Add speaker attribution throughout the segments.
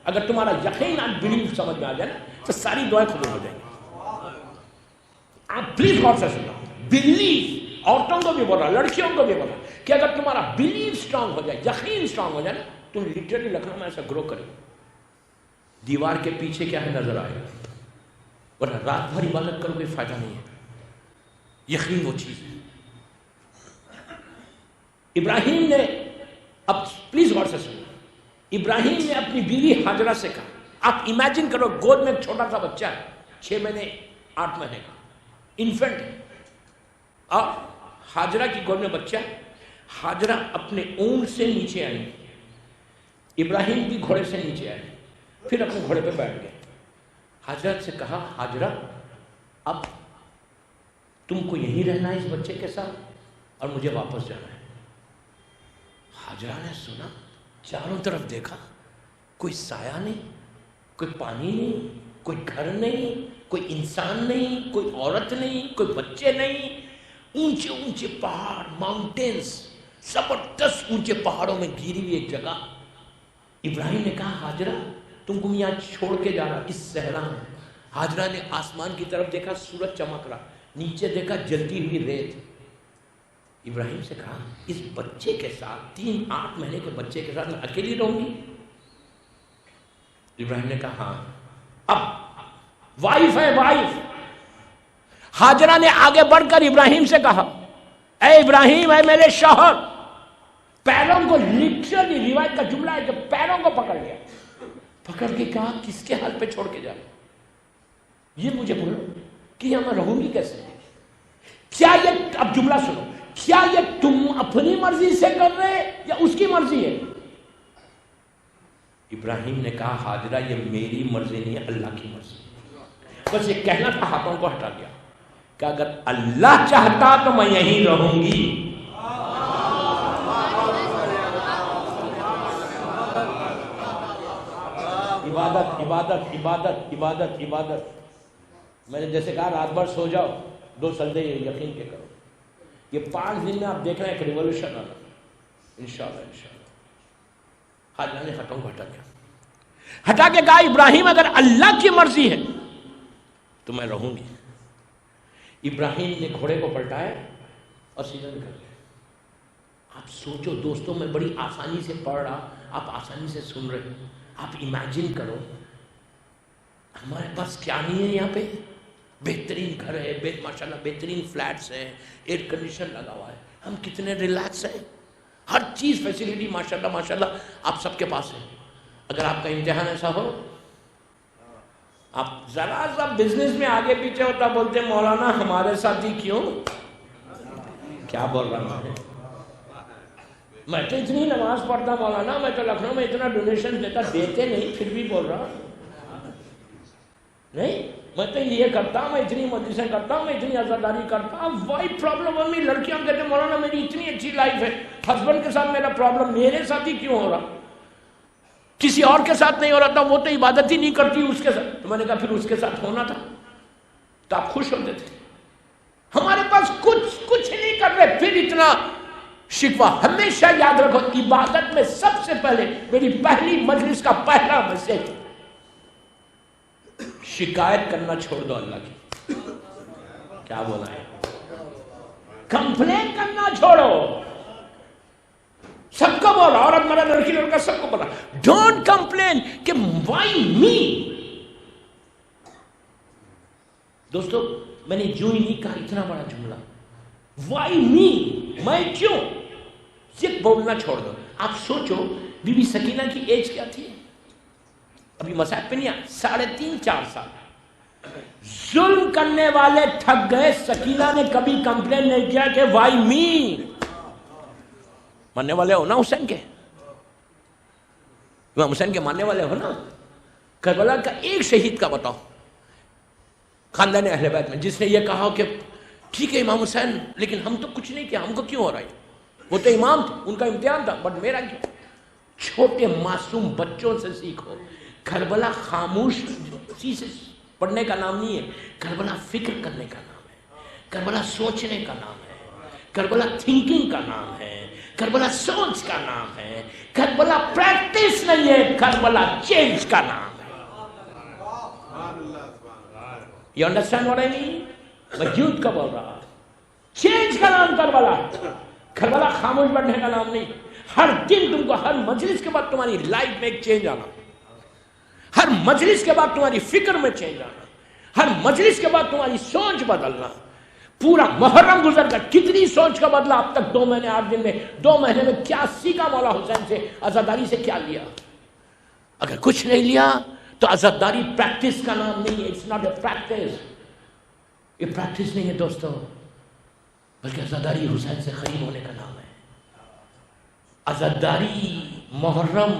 Speaker 1: اگر تمہارا یقین اور بلیف سمجھ میں آ جائے نا تو ساری دعائیں قبول ہو جائیں گی. آپ پلیز غور سے سننا. بلیف عورتوں کو بھی بول رہا، لڑکیوں کو بھی بول رہا کہ اگر تمہارا بلیف اسٹرانگ ہو جائے، یقین اسٹرانگ ہو جائے نا، تم لٹرلی لکھنؤ میں ایسا گرو کرے. دیوار کے پیچھے کیا ہے نظر آئے گا، ورنہ رات بھر عبادت کرو کوئی فائدہ نہیں ہے. یقین وہ چیز ہے. ابراہیم نے، اب پلیز غور سے سنو، ابراہیم نے اپنی بیوی ہاجرہ سے کہا، آپ امیجن کرو گود میں ایک چھوٹا سا بچہ ہے، 6 مہینے 8 مہینے کا انفنٹ ہے، اور ہاجرہ کی گود میں بچہ ہے. ہاجرہ اپنے اونٹ سے نیچے آئی، ابراہیم بھی گھوڑے سے نیچے آئے، پھر اپنے گھوڑے پہ بیٹھ گئے. حضرت سے کہا ہاجرہ اب تم کو یہیں رہنا ہے اس بچے کے ساتھ اور مجھے واپس جانا ہے. ہاجرہ نے سنا، چاروں طرف دیکھا، کوئی سایہ نہیں، کوئی پانی نہیں، کوئی گھر نہیں، کوئی انسان نہیں، کوئی عورت نہیں، کوئی بچے نہیں. اونچے اونچے پہاڑ، ماؤنٹینز، زبردست اونچے پہاڑوں میں گھری ہوئی ایک جگہ. ابراہیم نے کہا ہاجرہ تم کو یہاں چھوڑ کے جا رہا اس صحرا میں. ہاجرہ نے آسمان کی طرف دیکھا، سورج چمک رہا، نیچے دیکھا جلتی ہوئی ریت. ابراہیم سے کہا اس بچے کے ساتھ، 8 مہینے کے بچے کے ساتھ میں اکیلی رہوں گی؟ ابراہیم نے کہا ہاں. اب وائف ہے وائف. ہاجرہ نے آگے بڑھ کر ابراہیم سے کہا اے ابراہیم، اے میرے شوہر، پیروں کو، لٹرلی روایت کا جملہ ہے کہ پیروں کو پکڑ لیا، پکڑ کے کہا کس کے حال پہ چھوڑ کے جا رہے، یہ مجھے بولو کہ یہاں میں رہوں گی کیسے؟ کیا یہ، اب جملہ سنو، کیا یہ تم اپنی مرضی سے کر رہے یا اس کی مرضی ہے؟ ابراہیم نے کہا ہاجرہ یہ میری مرضی نہیں ہے، اللہ کی مرضی. بس یہ کہنا تھا، ہاتھوں کو ہٹا دیا کہ اگر اللہ چاہتا تو میں یہیں رہوں گی. عبادت عبادت عبادت عبادت عبادت. میں نے جیسے کہا رات بھر سو جاؤ، 2 سجدے یقین کے کرو. یہ 5 دن میں آپ دیکھ رہے ہیں ایک ریولوشن آنا انشاءاللہ انشاءاللہ. حاجرہ نے ہاتھوں کو ہٹا دیا، ہٹا کے کہا ابراہیم اگر اللہ کی مرضی ہے تو میں رہوں گی. ابراہیم نے گھوڑے کو پلٹایا اور سیدھا نکل گیا. آپ سوچو دوستوں، میں بڑی آسانی سے پڑھ رہا، آپ آسانی سے سن رہے ہیں. آپ امیجن کرو ہمارے پاس کیا نہیں ہے یہاں پہ. بہترین گھر ہے، ماشاءاللہ بہترین فلیٹس ہیں، ایئر کنڈیشن لگا ہوا ہے، ہم کتنے ریلیکس ہیں، ہر چیز فیسیلیٹی ماشاءاللہ ماشاءاللہ آپ سب کے پاس ہے. اگر آپ کا امتحان ایسا ہو، آپ ذرا سا بزنس میں آگے پیچھے ہوتا بولتے مولانا ہمارے ساتھ ہی کیوں؟ کیا بول رہا ہوں میں تو اتنی نماز پڑھتا مولانا، میں تو لکھنؤ میں اتنا ڈونیشن دیتا، دیتے نہیں پھر بھی بول رہا نہیں، میں تو یہ کرتا ہوں، میں اتنی مجلسیں کرتا ہوں، میں اتنی عزاداری کرتا ہوں. وائی پرابلم ہو می؟ لڑکیاں کہتے ہیں مولانا میری اتنی اچھی لائف ہے، ہسبینڈ کے ساتھ میرا پرابلم، میرے ساتھ ہی کیوں ہو رہا؟ کسی اور کے ساتھ نہیں ہو رہا تھا، وہ تو عبادت ہی نہیں کرتی اس کے ساتھ. تو میں نے کہا پھر اس کے ساتھ ہونا تھا تو آپ خوش ہوتے تھے. ہمارے پاس کچھ نہیں کر رہے پھر اتنا شکوہ. ہمیشہ یاد رکھو عبادت میں سب سے پہلے، میری پہلی مجلس کا پہلا میسج، شکایت کرنا چھوڑ دو اللہ کی. کیا بولا ہے؟ کمپلین کرنا چھوڑو. سب کو بولا، عورت مرد لڑکی لڑکا سب کو بولا ڈونٹ کمپلین کہ وائی می. دوستو میں نے جو ہی نہیں کہا اتنا بڑا جملہ، وائی می، میں کیوں، یہ بولنا چھوڑ دو. آپ سوچو بی بی سکینہ کی ایج کیا تھی؟ ابھی مسائل پہ نہیں آ، 3.5-4 سال. ظلم کرنے والے تھک گئے. سکینہ نے کبھی کمپلین نہیں کیا کہ وائی می. ماننے والے ہو نا حسین کے، امام حسین کے ماننے والے ہو نا. کربلا کا ایک شہید کا بتاؤ خاندان اہل بیت میں جس نے یہ کہا کہ ٹھیک ہے امام حسین لیکن ہم تو کچھ نہیں کیا، ہم کو کیوں ہو رہا ہے؟ وہ تو امام تھے، ان کا امتحان تھا، بٹ میرا کیا؟ چھوٹے معصوم بچوں سے سیکھو. کربلا خاموش سے پڑھنے کا نام نہیں ہے، کربلا فکر کرنے کا نام ہے، کربلا سوچنے کا نام ہے، کربلا تھنکنگ کا نام ہے، کربلا سوچ کا نام ہے، کربلا پریکٹس نہیں ہے، کربلا چینج کا نام ہے. You understand what I mean؟ میں جھوٹ کا بول رہا، چینج کا نام کربلا. کربلا خاموش بیٹھنے کا نام نہیں. ہر دن تم کو ہر مجلس کے بعد تمہاری لائف میں ایک چینج آنا، ہر مجلس کے بعد تمہاری فکر میں چینج آنا، ہر مجلس کے بعد تمہاری سوچ بدلنا. پورا محرم گزر کر کتنی سوچ کا بدلا اب تک 2 مہینے 8 دن میں. 2 مہینے میں کیا سیکھا مولا حسین سے، عزاداری سے کیا لیا؟ اگر کچھ نہیں لیا تو عزاداری پریکٹس کا نام نہیں ہے. It's not a practice. یہ پریکٹس نہیں ہے دوستو، بلکہ عزاداری حسین سے قریب ہونے کا نام ہے. عزاداری محرم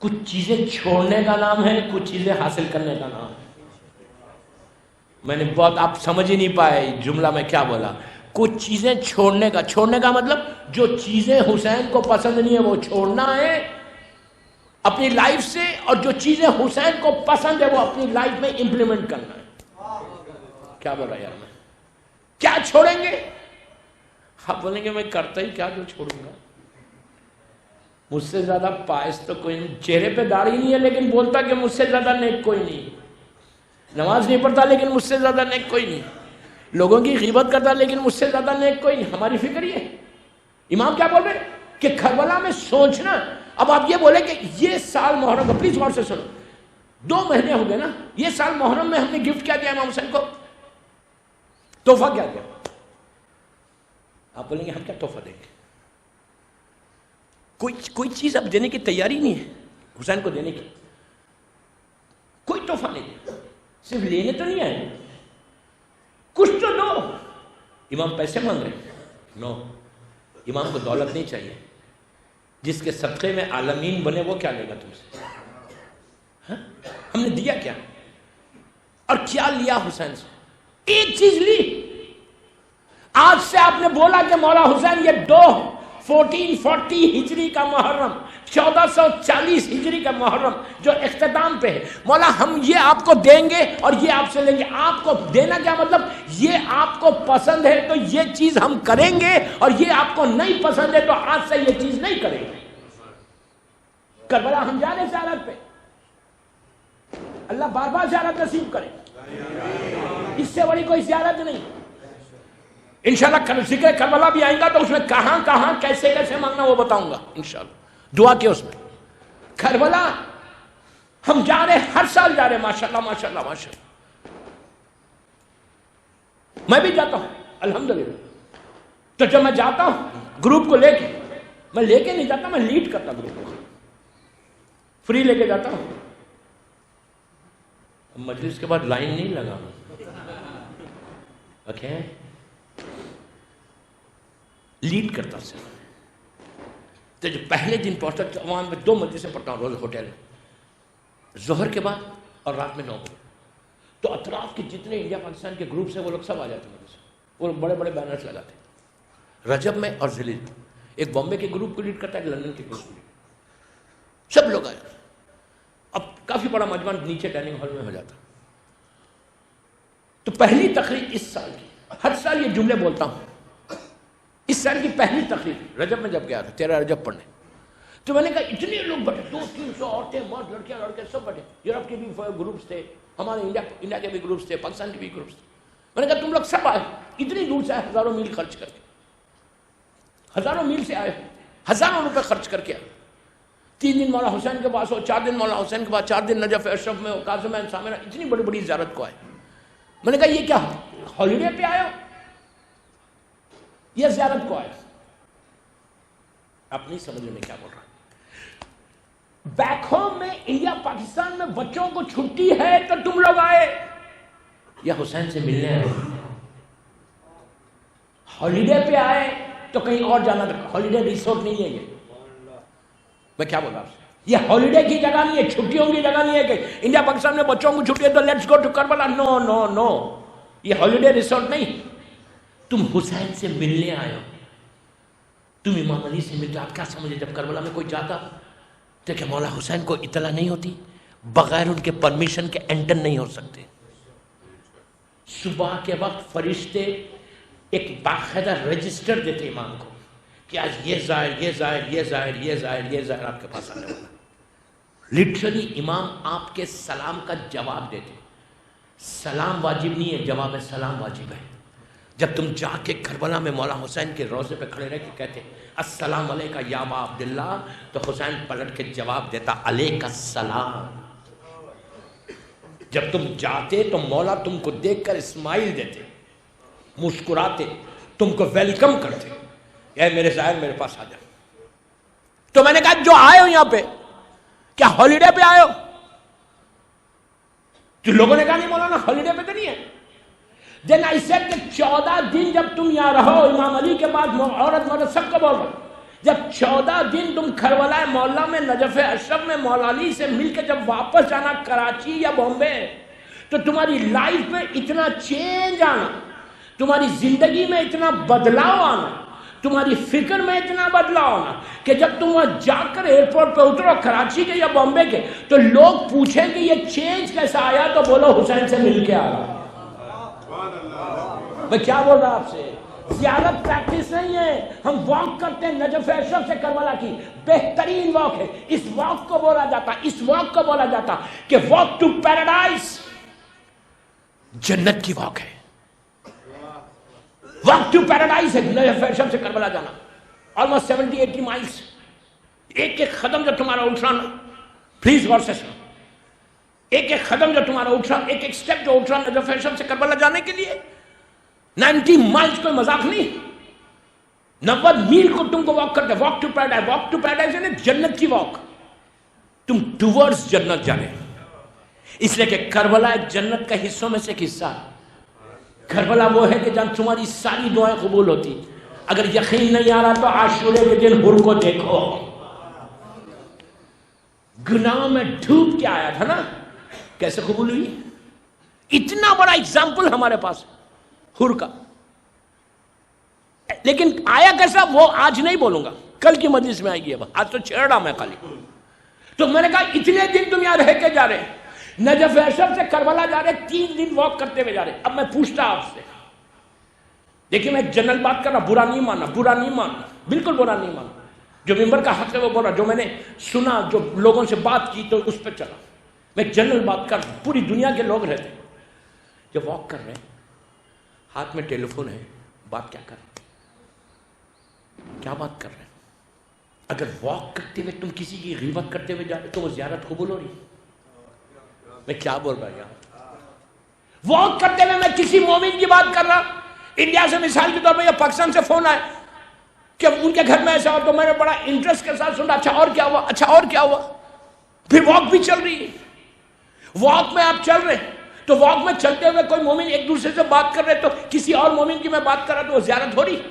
Speaker 1: کچھ چیزیں چھوڑنے کا نام ہے، کچھ چیزیں حاصل کرنے کا نام ہے. میں نے بہت، آپ سمجھ ہی نہیں پائے جملہ میں کیا بولا. کچھ چیزیں چھوڑنے کا مطلب جو چیزیں حسین کو پسند نہیں ہے وہ چھوڑنا ہے اپنی لائف سے، اور جو چیزیں حسین کو پسند ہے وہ اپنی لائف میں امپلیمنٹ کرنا ہے. کیا بول رہا یار میں؟ کیا چھوڑیں گے؟ آپ بولیں گے میں کرتا ہی کیا جو چھوڑوں گا. مجھ سے زیادہ پائس تو کوئی نہیں. چہرے پہ داڑھی نہیں ہے لیکن بولتا کہ مجھ سے زیادہ نیک کوئی نہیں. نماز نہیں پڑھتا لیکن مجھ سے زیادہ نیک کوئی نہیں. لوگوں کی غیبت کرتا لیکن مجھ سے زیادہ نیک کوئی نہیں. ہماری فکر یہ. امام کیا بول رہے کہ کربلا میں سوچنا. اب آپ یہ بولیں کہ یہ سال محرم کا، پلیز غور سے سنو، 2 مہینے ہو گئے نا، یہ سال محرم میں ہم نے گفٹ کیا دیا امام حسین کو؟ تحفہ کیا دیا؟ آپ بولیں گے ہم کیا تحفہ دیں گے؟ کوئی چیز اب دینے کی تیاری نہیں ہے حسین کو دینے کی. کوئی تحفہ نہیں دیا. صرف لینے تو نہیں آئے، کچھ تو دو. امام پیسے مانگ رہے ہیں؟ نو. امام کو دولت نہیں چاہیے. جس کے صدقے میں عالمین بنے وہ کیا لے گا تم سے؟ ہاں؟ ہم نے دیا کیا اور کیا لیا حسین سے؟ ایک چیز لی. آج سے آپ نے بولا کہ مولا حسین یہ 1440 ہجری کا محرم، 1440 ہجری کا محرم جو اختتام پہ ہے، مولا ہم یہ آپ کو دیں گے اور یہ آپ سے لیں گے. آپ کو دینا کیا مطلب؟ یہ آپ کو پسند ہے تو یہ چیز ہم کریں گے، اور یہ آپ کو نہیں پسند ہے تو آج سے یہ چیز نہیں کریں گے. کربلا ہم جا رہے زیارت پہ، اللہ بار بار زیارت نصیب کرے. اس سے بڑی کوئی زیارت نہیں. انشاءاللہ ذکر کربلا بھی آئیں گا تو اس میں کہاں کہاں کیسے کیسے مانگنا وہ بتاؤں گا انشاءاللہ. دعا کے اس میں کربلا ہم جا رہے، ہر سال جا رہے، ماشاءاللہ ماشاءاللہ ماشاءاللہ. میں بھی جاتا ہوں الحمدللہ. تو جب میں جاتا ہوں گروپ کو لے کے، میں لے کے نہیں جاتا، میں لیڈ کرتا گروپ کو، فری لے کے جاتا ہوں. مجلس کے بعد لائن نہیں لگانا، اوکے؟ لیڈ کرتا سے. تو جو پہلے دن پہنچتا وہاں میں 2 مجلسیں پڑھتا ہوں روز ہوٹل میں، ظہر کے بعد اور رات میں 9 بجے. تو اطراف کے جتنے انڈیا پاکستان کے گروپس ہیں وہ لوگ سب آ جاتے ہیں. وہ لوگ بڑے بڑے بینرز لگاتے ہیں رجب میں اور ذیل میں. ایک بامبے کے گروپ کو لیڈ کرتا ہے، ایک لندن کے گروپ کو لیڈ، سب لوگ آئے. اب کافی بڑا مجمع نیچے ڈائننگ ہال میں ہو جاتا. تو پہلی تقریر اس سال کی، ہر سال یہ جملے بولتا ہوں، اس سال کی پہلی تقریر رجب میں جب گیا تھا 13 رجب پڑھنے، تو میں نے کہا اتنے لوگ بیٹھے، 200-300 عورتیں مرد لڑکیاں لڑکے سب بیٹھے. یورپ کے بھی گروپس تھے، ہمارے انڈیا کے بھی گروپس تھے، پاکستان کے بھی گروپس تھے. میں نے کہا تم لوگ سب آئے، اتنی دور سے آئے، ہزاروں میل خرچ کر کے، ہزاروں میل سے آئے، ہزاروں روپے خرچ کر کے آئے. 3 دن مولا حسین کے پاس ہو، 4 دن مولا حسین کے پاس، 4 دن نجف اشرف میں ہو، قاسم سامرہ، اتنی بڑی بڑی زیارت کو آئے. میں نے کہا یہ کیا ہالیڈے پہ آئے ہو یا زیارت کو آئے؟ آپ نہیں سمجھ میں کیا بول رہا. بیک ہوم میں انڈیا پاکستان میں بچوں کو چھٹی ہے تو تم لوگ آئے یا حسین سے ملنے آئے؟ ہالیڈے پہ آئے تو کہیں اور جانا تھا. ہالیڈے ریسورٹ نہیں ہے یہ. میں کیا بول رہا ہوں، یہ ہالیڈے کی جگہ نہیں ہے، چھٹیوں کی جگہ نہیں ہے کہ انڈیا پاکستان میں بچوں کو چھٹی ہے تو لیٹس گو ٹو کربلا. نو نو نو، یہ ہالیڈے ریسورٹ نہیں. تم حسین سے ملنے آئے ہو، تم امام علی سے ملتے. آپ کیا سمجھے جب کربلا میں کوئی جاتا تو کہ مولا حسین کو اطلاع نہیں ہوتی؟ بغیر ان کے پرمیشن کے انٹر نہیں ہو سکتے. صبح کے وقت فرشتے ایک باقاعدہ رجسٹر دیتے امام کو کہ آج یہ ظاہر یہ ظاہر یہ ظاہر یہ ظاہر یہ ظاہر آپ کے پاس آنے والا. لٹرلی امام آپ کے سلام کا جواب دیتے. سلام واجب نہیں ہے، جواب سلام واجب ہے. جب تم جا کے کربلا میں مولا حسین کے روضے پہ کھڑے رہ کے کہتے السلام علیکہ یا ابا عبداللہ، تو حسین پلٹ کے جواب دیتا علیکہ السلام. جب تم جاتے تو مولا تم کو دیکھ کر اسمائل دیتے، مسکراتے، تم کو ویلکم کرتے، اے میرے ظاہر میرے پاس آ جا. تو میں نے کہا جو آئے ہو یہاں پہ کیا ہالیڈے پہ آئے ہو؟ تو لوگوں نے کہا نہیں مولانا ہالیڈے پہ تو نہیں ہے. دین آئی سیڈ کہ 14 دن جب تم یہاں رہو، امام علی کے بعد عورت مرد سب کو بول رہا، جب 14 دن تم کربلا مولا میں نجف اشرف میں مولا علی سے مل کے جب واپس جانا کراچی یا بامبے، تو تمہاری لائف میں اتنا چینج آنا، تمہاری زندگی میں اتنا بدلاؤ آنا، تمہاری فکر میں اتنا بدلاؤ آنا کہ جب تم وہاں جا کر ایئرپورٹ پہ اترو کراچی کے یا بامبے کے، تو لوگ پوچھیں کہ یہ چینج کیسا آیا، تو بولو حسین سے مل کے آ رہا. میں کیا بول رہا آپ سے؟ زیارت پریکٹس نہیں ہے، ہم واک کرتے ہیں نجف اشرف سے کربلا کی بہترین واک ہے. اس واک کو بولا جاتا، اس واک کو بولا جاتا کہ واک ٹو پیراڈائز، جنت کی واک ہے. واک ٹو پیراڈائز ہے نجف اشرف سے کربلا جانا. Almost 70-80 miles. ایک ایک قدم جو تمہارا اٹھانا، پلیز غور سے سنو، ایک ایک قدم جو تمہارا اٹھانا، ایک ایک سٹیپ جو اٹھانا نجف اشرف سے کربلا جانے کے لیے 90 مائلز کوئی مذاق نہیں. 90 میل کو تم کو واک کرتے. Walk to paradise, walk to paradise یعنی جنت کی واک. تم ٹورڈز جنت جا رہے. اس لیے کہ کربلا ایک جنت کا حصوں میں سے ایک حصہ ہے. کربلا وہ ہے کہ جہاں تمہاری ساری دعائیں قبول ہوتی. اگر یقین نہیں آ رہا تو عاشورے کے دن حر کو دیکھو. گناہوں میں ڈوب کے آیا تھا نا، کیسے قبول ہوئی؟ اتنا بڑا اگزامپل ہمارے پاس حر کا. لیکن آیا کیسا وہ آج نہیں بولوں گا، کل کی مجلس میں آئے گی. آج تو چھیڑ رہا میں خالی. تو میں نے کہا اتنے دن تم یہاں رہ کے جا رہے، نجف اشرف سے کربلا جا رہے، 3 دن واک کرتے ہوئے جا رہے. اب میں پوچھتا آپ سے، دیکھیں میں ایک جنرل بات کر رہا، برا نہیں ماننا، برا نہیں ماننا، بالکل برا نہیں ماننا. جو ممبر کا حق ہے وہ بول رہا، جو میں نے سنا، جو لوگوں سے بات کی تو اس پہ چلا. میں جنرل بات کر رہا ہوں. پوری دنیا کے لوگ رہتے جو واک کر رہے ہیں، ہاتھ میں ٹیلی فون ہے، بات کیا کر رہے ہیں؟ کیا بات کر رہے ہیں؟ اگر واک کرتے ہوئے تم کسی کی غیبت کرتے ہوئے جا رہے تو وہ زیارت قبول ہو رہی. میں کیا بول رہا ہوں یہاں؟ واک کرتے ہوئے میں کسی مومن کی بات کر رہا. انڈیا سے مثال کے طور پہ یا پاکستان سے فون آئے کہ ان کے گھر میں ایسا ہو، تو میں نے بڑا انٹرسٹ کے ساتھ سنا، اچھا اور کیا ہوا، اچھا اور کیا ہوا. پھر واک بھی چل رہی ہے. واک میں آپ چل رہے ہیں تو واک میں چلتے ہوئے کوئی مومن ایک دوسرے سے بات کر رہے تو کسی اور مومن کی میں بات کر رہا تو وہ زیارت ہو رہی.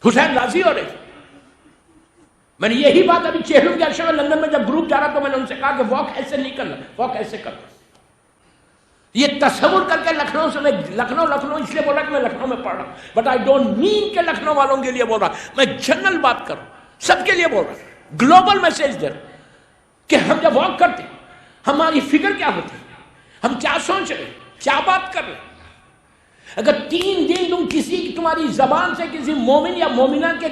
Speaker 1: حسین راضی ہو رہے. میں نے یہی بات ابھی چہلم کے عرصے میں لندن میں جب گروپ جا رہا تو میں نے ان سے کہا کہ واک ایسے نہیں کرنا، واک ایسے کرنا. یہ تصور کر کے لکھنؤ سے میں لکھنؤ اس لیے بول رہا کہ میں لکھنؤ میں پڑھ رہا ہوں، بٹ آئی ڈونٹ مین کہ لکھنؤ والوں کے لیے بول رہا، میں جنرل بات کر رہا ہوں، سب کے لیے بول رہا ہوں. گلوبل میسج دے رہا کہ ہم جب واک کرتے ہماری فکر کیا ہوتی، ہم کیا سوچ رہے، کیا بات کر رہے. اگر 3 دن تم تمہاری زبان سے کسی مومن یا مومنہ کے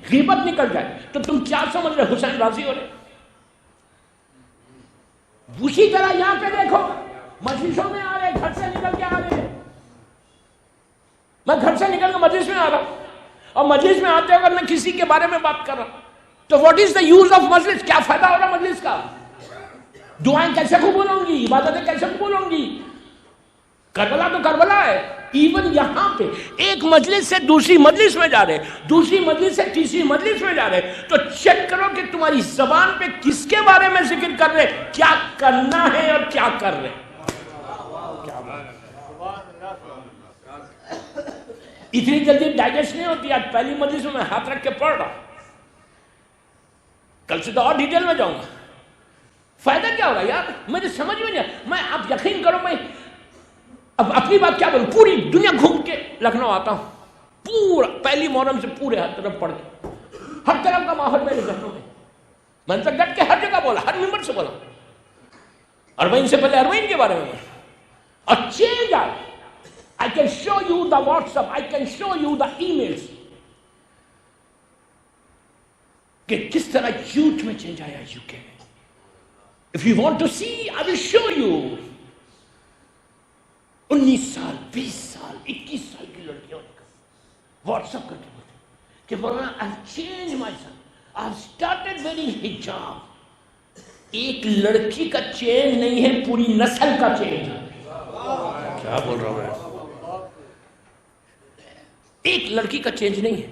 Speaker 1: غیبت نکل جائے تو تم کیا سمجھ رہے حسین راضی ہو رہے. اسی طرح یہاں پہ دیکھو، مجلسوں میں آ رہے، گھر سے نکل کے آ رہے. میں گھر سے نکل کے مجلس میں آ رہا ہوں، اور مجلس میں آتے اگر میں کسی کے بارے میں بات کر رہا ہوں تو what is the use of مجلس؟ کیا فائدہ ہو رہا مجلس کا؟ دعائیں کیسے قبول ہوں گی؟ عبادتیں کیسے قبول ہوں گی؟ کربلا تو کربلا ہے. ایون یہاں پہ ایک مجلس سے دوسری مجلس میں جا رہے، دوسری مجلس سے تیسری مجلس میں جا رہے، تو چیک کرو کہ تمہاری زبان پہ کس کے بارے میں ذکر کر رہے، کیا کرنا ہے اور کیا کر رہے. اتنی جلدی ڈائجسٹ نہیں ہوتی. آج پہلی مجلس میں ہاتھ رکھ کے پڑھ رہا، کل سے تو اور ڈیٹیل میں جاؤں گا. فائدہ کیا ہوگا یار؟ مجھے سمجھ میں نہیں. میں آپ یقین کرو، میں اب اپنی بات کیا بولوں، پوری دنیا گھوم کے لکھنؤ آتا ہوں، پورا پہلی محرم سے پورے ہر طرف پڑھ کے، ہر طرف کا ماحول میرے ذہنوں میں. میں نے تو ڈٹ کے ہر جگہ بولا، ہر ممبر سے بولا. اربعین سے پہلے اربعین کے بارے میں، اور چینج آئے. I can show you the WhatsApp, I can show you the emails. کہ کس طرح یوتھ میں چینج آیا یوکے میں. If you want to see, I will show you. 19 سال 20 سال 21 سال کی لڑکیوں نے واٹس اپ کر کے بولتے کہ مولانا I've changed myself. I've started wearing hijab. ایک لڑکی کا چینج نہیں ہے، پوری نسل کا چینج ہے. کیا بول رہا ہوں میں؟ ایک لڑکی کا چینج نہیں ہے.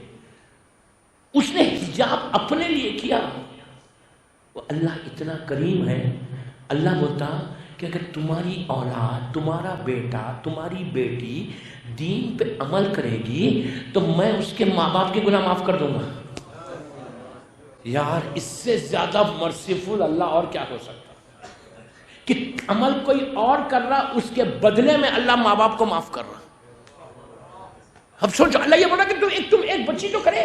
Speaker 1: اس نے حجاب اپنے لیے کیا. وہ اللہ اتنا کریم ہے. اللہ بولتا کہ اگر تمہاری اولاد، تمہارا بیٹا، تمہاری بیٹی دین پہ عمل کرے گی تو میں اس کے ماں باپ کے گناہ معاف کر دوں گا. یار اس سے زیادہ مرسیفل اللہ اور کیا ہو سکتا کہ عمل کوئی اور کر رہا، اس کے بدلے میں اللہ ماں باپ کو معاف کر رہا. اب سوچو، اللہ یہ بولا کہ تم ایک بچی تو کرے،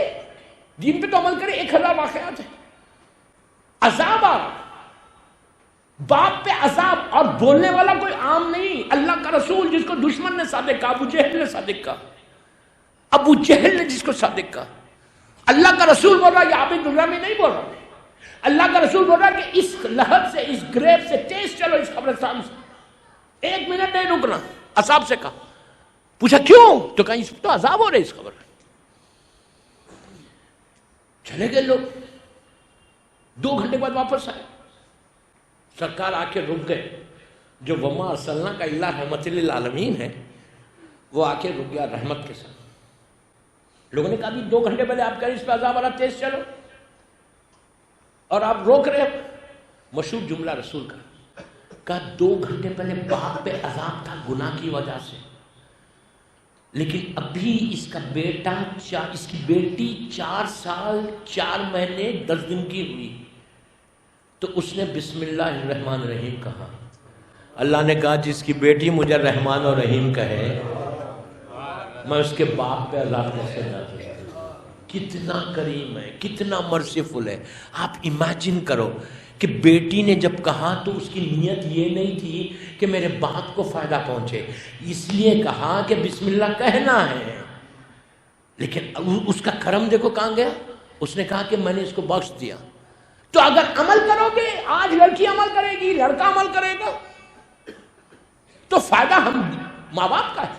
Speaker 1: دین پہ تو عمل کرے. 1000 واقعات ہیں. عذاب آ رہا، باپ پہ عذاب، اور بولنے والا کوئی عام نہیں. اللہ کا رسول جس کو دشمن نے صادق کہا، ابو جہل نے صادق کہا، ابو جہل نے جس کو صادق کہا. اللہ کا رسول بول رہا، یہ عابد اللہ میں نہیں بول رہا. اللہ کا رسول بول رہا کہ اس لحد سے، اس گریب سے تیز چلو، اس قبرستان سے 1 منٹ نہیں رکنا. اصحاب سے کہا، پوچھا کیوں؟ تو کہا اس تو عذاب ہو رہے اس قبر میں. چلے گئے لوگ. 2 گھنٹے بعد واپس آئے. سرکار آ کے رک گئے. جو وما ارسلنا کا اللہ رحمت للعالمین ہے وہ آ کے رک گیا رحمت کے ساتھ. لوگوں نے کہا بھی 2 گھنٹے پہلے آپ کہہ رہے اس پہ عذاب آ رہا، تیز چلو، اور آپ روک رہے. مشہور جملہ رسول کا کہا 2 گھنٹے پہلے باپ پہ عذاب تھا گناہ کی وجہ سے، لیکن ابھی اس کا بیٹا اس کی بیٹی 4 سال 4 مہینے 10 دن کی ہوئی تو اس نے بسم اللہ الرحمن الرحیم کہا. اللہ نے کہا جس کی بیٹی مجھے رحمان اور رحیم کہے میں اس کے باپ پہ عذاب کیسے نازل کروں. کتنا کریم ہے، کتنا مرسیفل ہے. آپ امیجن کرو کہ بیٹی نے جب کہا تو اس کی نیت یہ نہیں تھی کہ میرے باپ کو فائدہ پہنچے، اس لیے کہا کہ بسم اللہ کہنا ہے. لیکن اس کا کرم دیکھو کہاں گیا. اس نے کہا کہ میں نے اس کو بخش دیا. تو اگر عمل کرو گے، آج لڑکی عمل کرے گی، لڑکا عمل کرے گا، تو فائدہ ہم ماں باپ کا ہے.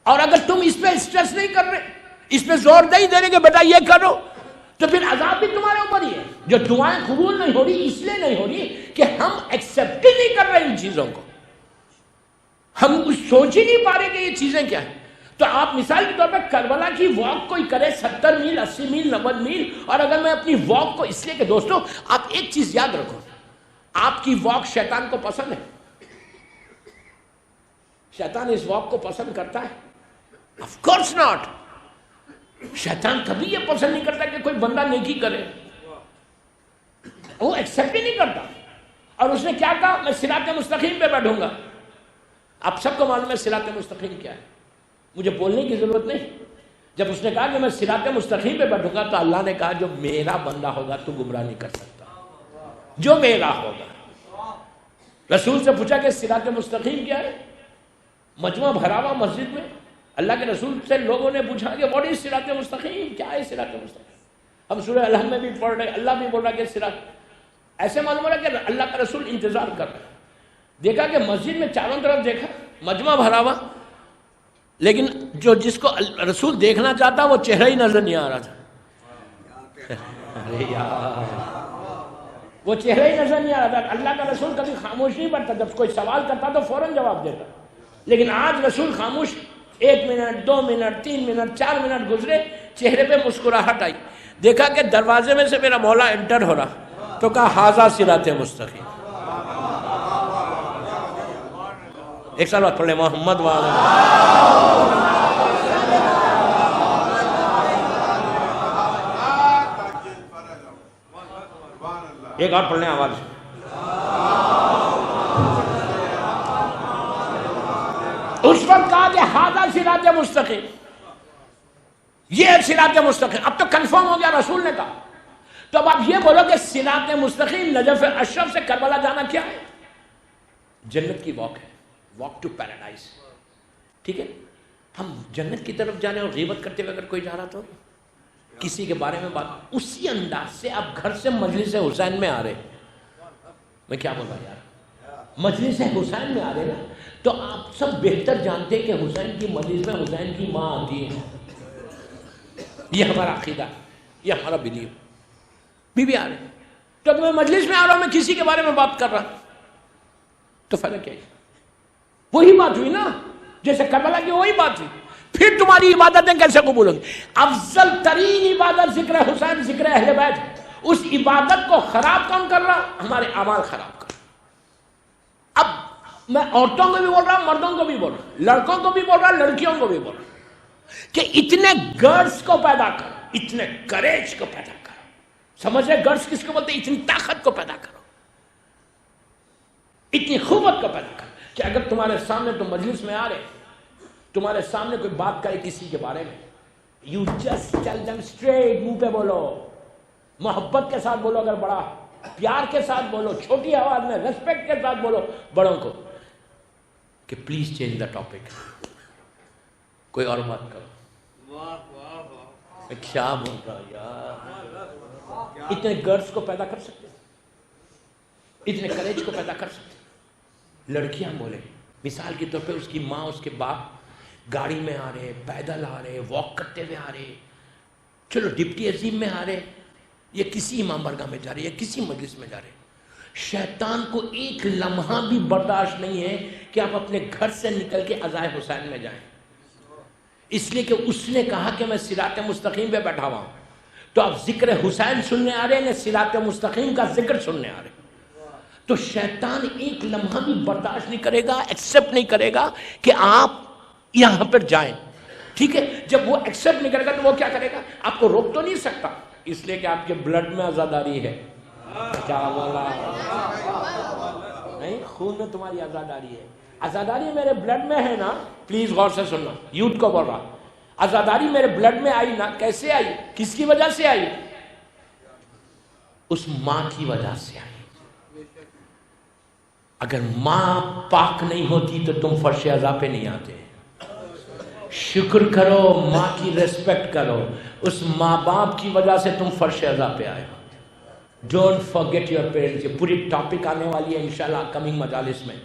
Speaker 1: اور اگر تم اس پہ اسٹریس نہیں کر رہے، اس پہ زور نہیں دے رہے کہ بیٹا یہ کرو، تو پھر عذاب بھی تمہارے اوپر ہی ہے. جو دعائیں قبول نہیں ہو رہی اس لیے نہیں ہو رہی کہ ہم ایکسیپٹ ہی نہیں کر رہے ان چیزوں کو. ہم سوچ ہی نہیں پا رہے کہ یہ چیزیں کیا ہیں. تو آپ مثال کے طور پہ کربلا کی واک کوئی کرے 70 میل 80 میل 90 میل، اور اگر میں اپنی واک کو، اس لیے کہ دوستو آپ ایک چیز یاد رکھو، آپ کی واک شیطان کو پسند ہے. شیطان اس واک کو پسند کرتا ہے؟ Of course not. شیطان کبھی یہ پسند نہیں کرتا کہ کوئی بندہ نیکی کرے، وہ ایکسیپٹ ہی نہیں کرتا. اور اس نے کیا کہا؟ میں صراط مستقیم پہ بیٹھوں گا. آپ سب کو معلوم ہے صراط مستقیم کیا ہے، مجھے بولنے کی ضرورت نہیں. جب اس نے کہا کہ میں صراط مستقیم پہ بیٹھوں گا تو اللہ نے کہا جو میرا بندہ ہوگا تو گمراہ نہیں کر سکتا، جو میرا ہوگا. رسول سے پوچھا کہ صراط مستقیم کیا ہے؟ مجمع بھرا ہوا مسجد میں اللہ کے رسول سے لوگوں نے پوچھا کہ واٹ از صراط مستقیم، کیا ہے صراط مستقیم؟ ہم سورہ الحمد میں بھی پڑھ رہے، اللہ بھی بول رہا کہ صراط. ایسے معلوم ہو رہا کہ اللہ کا رسول انتظار کر رہا ہے. دیکھا کہ مسجد میں چاروں طرف دیکھا، مجمع بھرا ہوا، لیکن جس کو رسول دیکھنا چاہتا وہ چہرہ ہی نظر نہیں آ رہا تھا. ارے یار وہ چہرہ ہی نظر نہیں آ رہا تھا. اللہ کا رسول کبھی خاموش نہیں پڑتا، جب کوئی سوال کرتا تو فوراً جواب دیتا. لیکن آج رسول خاموش. 1 منٹ 2 منٹ 3 منٹ 4 منٹ گزرے، چہرے پہ مسکراہٹ آئی. دیکھا کہ دروازے میں سے میرا مولا انٹر ہو رہا تو کہا ھذا صراط مستقیم. ایک سال بعد پڑھ لیں محمد وعلیہ. ایک اور پڑھ لیں آواز سے. اس وقت کہا کہ ھذا صراط مستقیم، یہ صراط مستقیم. اب تو کنفرم ہو گیا، رسول نے کہا. تو اب آپ یہ بولو کہ صراط مستقیم نجف اشرف سے کربلا جانا کیا ہے؟ جنت کی واک ہے، واک ٹو پیراڈائز. ٹھیک ہے، ہم جنت کی طرف جانے اور غیبت کرتے ہوئے اگر کوئی جا رہا تو کسی کے بارے میں بات اسی انداز سے آپ گھر سے مجلس حسین میں آ رہے، میں کیا بول رہا یار، مجلس حسین میں آ رہے نا، تو آپ سب بہتر جانتے ہیں کہ حسین کی مجلس میں حسین کی ماں آتی ہے، یہ ہمارا عقیدہ، یہ ہمارا بلیو، بی آ رہے، تو میں مجلس میں آ رہا ہوں، میں کسی کے بارے میں بات کر رہا، تو فرق کیا ہے؟ وہی بات ہوئی نا، جیسے کربلا کی وہی بات ہوئی، پھر تمہاری عبادتیں کیسے قبول ہوں گی؟ افضل ترین عبادت ذکر حسین، ذکر اہل بیت، اس عبادت کو خراب کون کر رہا؟ ہمارے اعمال خراب کر رہا۔ اب میں عورتوں کو بھی بول رہا ہوں، مردوں کو بھی بول رہا ہوں، لڑکوں کو بھی بول رہا ہوں، لڑکیوں کو بھی بول رہا ہوں کہ اتنے گرز کو پیدا کرو، اتنے کریج کو پیدا کرو، سمجھ رہے گرز کس کو بولتے ہیں؟ اتنی طاقت کو پیدا کرو، اتنی قوت کو پیدا کرو کہ اگر تمہارے سامنے تم مجلس میں آ رہے، تمہارے سامنے کوئی بات کرے کسی کے بارے میں، you just tell them straight, منہ پہ بولو، محبت کے ساتھ بولو، اگر بڑا پیار کے ساتھ بولو، چھوٹی آواز میں ریسپیکٹ کے ساتھ بولو بڑوں کو کہ پلیز چینج دا ٹاپک، کوئی اور بات کرو۔ میں کیا بول رہا ہوں یار، اتنے گرز کو پیدا کر سکتے، اتنے کریج کو پیدا کر سکتے۔ لڑکیاں بولے، مثال کے طور پہ اس کی ماں، اس کے باپ گاڑی میں آ رہے، پیدل آ رہے، واک کرتے ہوئے آ رہے، چلو ڈپٹی عظیم میں آ رہے، یا کسی امام برگاہ میں جا رہے، یا کسی مجلس میں جا رہے، شیطان کو ایک لمحہ بھی برداشت نہیں ہے کہ آپ اپنے گھر سے نکل کے عزائے حسین میں جائیں، اس لیے کہ اس نے کہا کہ میں صراط مستقیم پہ بیٹھا ہوا ہوں، تو آپ ذکر حسین سننے آ رہے ہیں، صراط مستقیم کا ذکر سننے آ رہے ہیں، تو شیطان ایک لمحہ بھی برداشت نہیں کرے گا، ایکسیپٹ نہیں کرے گا کہ آپ یہاں پر جائیں، ٹھیک ہے؟ جب وہ ایکسیپٹ نہیں کرے گا تو وہ کیا کرے گا؟ آپ کو روک تو نہیں سکتا، اس لیے کہ آپ کے بلڈ میں آزاداری ہے، کیا بولا؟ نہیں، خون میں تمہاری آزاداری ہے، آزاداری میرے بلڈ میں ہے نا، پلیز غور سے سننا، یوتھ کو بول رہا، آزاداری میرے بلڈ میں آئی نا، کیسے آئی؟ کس کی وجہ سے آئی؟ اس ماں کی وجہ سے آئی۔ اگر ماں پاک نہیں ہوتی تو تم فرش عزا پہ نہیں آتے۔ شکر کرو، ماں کی ریسپیکٹ کرو، اس ماں باپ کی وجہ سے تم فرش عزا پہ آئے ہو۔ Don't forget your parents. یہ پوری ٹاپک آنے والی ہے انشاءاللہ کمنگ مجالس میں۔